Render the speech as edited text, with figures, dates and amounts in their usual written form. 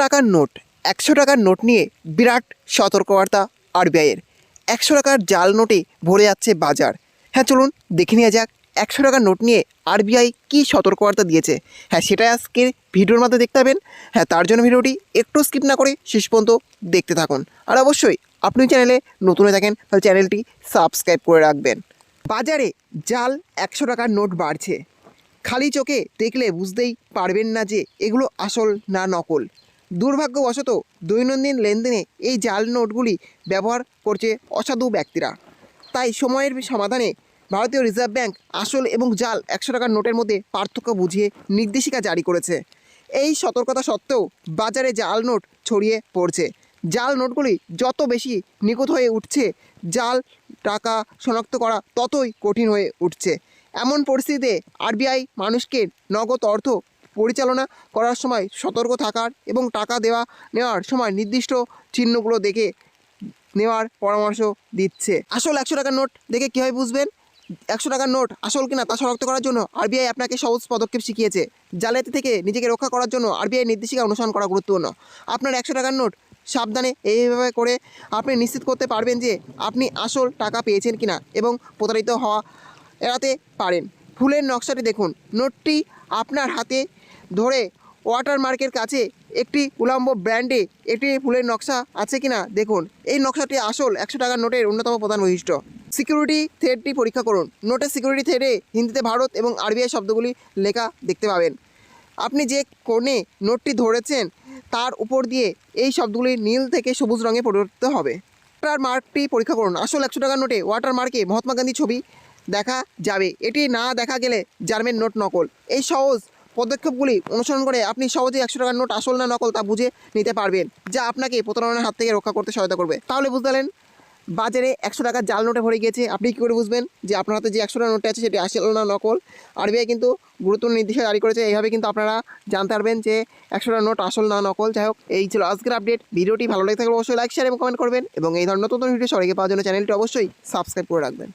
টাকার নোট টাকার নোট নিয়ে বিরাট সতর্কবার্তা আরবিআইয়ের। টাকার জাল নোটে ভরে যাচ্ছে বাজার। হ্যাঁ, চলুন দেখে নেওয়া যাক টাকার নোট নিয়ে আরবিআই কী সতর্কবার্তা দিয়েছে। হ্যাঁ, সেটাই আজকের ভিডিওর মাধ্যমে দেখতে পাবেন। হ্যাঁ, তার জন্য ভিডিওটি একটু স্কিপ না করে শেষ পর্যন্ত দেখতে থাকুন। আর অবশ্যই আপনি চ্যানেলে নতুন হয়ে থাকেন তাহলে চ্যানেলটি সাবস্ক্রাইব করে রাখবেন। বাজারে জাল টাকার নোট বাড়ছে। খালি চোখে দেখলে বুঝতেই পারবেন না যে এগুলো আসল না নকল। দুর্ভাগ্যবশত দৈনন্দিন লেনদেনে এই জাল নোটগুলি ব্যবহার করছে অসাধু ব্যক্তিরা। তাই সময়ের সমাধানে ভারতীয় রিজার্ভ ব্যাংক আসল এবং জাল টাকার নোটের মধ্যে পার্থক্য বুঝিয়ে নির্দেশিকা জারি করেছে। এই সতর্কতা সত্ত্বেও বাজারে জাল নোট ছড়িয়ে পড়ছে। জাল নোটগুলি যত বেশি নিখুঁত হয়ে উঠছে, জাল টাকা শনাক্ত করা ততই কঠিন হয়ে উঠছে। এমন পরিস্থিতিতে আরবিআই মানুষকে নগদ অর্থ পরিচালনা করার সময় সতর্ক থাকার এবং টাকা নেওয়ার সময় নির্দিষ্ট চিহ্নগুলো দেখে নেওয়ার পরামর্শ দিচ্ছে। আসল টাকার নোট দেখে কীভাবে বুঝবেন টাকার নোট আসল কিনা তা শনাক্ত করার জন্য আরবিআই আপনাকে সহজ পদক্ষেপ শিখিয়েছে। জালিয়াতি থেকে নিজেকে রক্ষা করার জন্য আরবিআই নির্দেশিকা অনুসরণ করা গুরুত্বপূর্ণ। আপনার টাকার নোট সাবধানে এইভাবে করে আপনি নিশ্চিত করতে পারবেন যে আপনি আসল টাকা পেয়েছেন কিনা এবং প্রতারিত হওয়া এড়াতে পারেন। ফুলের নকশাটি দেখুন। নোটটি আপনার হাতে ধরে ওয়াটারমার্কের কাছে একটি উল্লম্ব ব্র্যান্ডে একটি ফুলের নকশা আছে কিনা দেখুন। এই নকশাটি আসল টাকার নোটের অন্যতম প্রধান বৈশিষ্ট্য। সিকিউরিটি থ্রেডটি পরীক্ষা করুন। নোটের সিকিউরিটি থ্রেডে হিন্দিতে ভারত এবং আরবিআই শব্দগুলি লেখা দেখতে পাবেন। আপনি যে কোণে নোটটি ধরেছেন তার উপর দিয়ে এই শব্দগুলি নীল থেকে সবুজ রঙে পরিবর্তিত হবে। ওয়াটারমার্কটি পরীক্ষা করুন। আসল টাকার নোটে ওয়াটারমার্কে মহাত্মা গান্ধীর ছবি দেখা যাবে। এটি না দেখা গেলে জার্মান নোট নকল। এই সহজ পদক্ষেপগুলি অনুসরণ করে আপনি সহজেই টাকার নোট আসল না নকল তা বুঝে নিতে পারবেন, যা আপনাকে প্রতারণার হাত থেকে রক্ষা করতে সহায়তা করবে। তাহলে বুঝতে পারলেন বাজারে টাকার জাল নোটে ভরে গিয়েছে। আপনি কী করে বুঝবেন যে আপনার হাতে যে টাকার নোটটা আছে সেটি আসল না নকল? আরবিআই কিন্তু গুরুত্বপূর্ণ নির্দেশিকা জারি করেছে। এইভাবে কিন্তু আপনারা জানতে পারবেন যে টাকার নোট আসল না নকল। যাই হোক, এই ছিল আজকের আপডেট। ভিডিওটি ভালো লেগে থাকলে অবশ্যই লাইক শেয়ার এবং কমেন্ট করবেন এবং এই ধরনের নতুন ভিডিও সবাইকে পাওয়ার জন্য চ্যানেলটি অবশ্যই সাবস্ক্রাইব করে রাখবেন।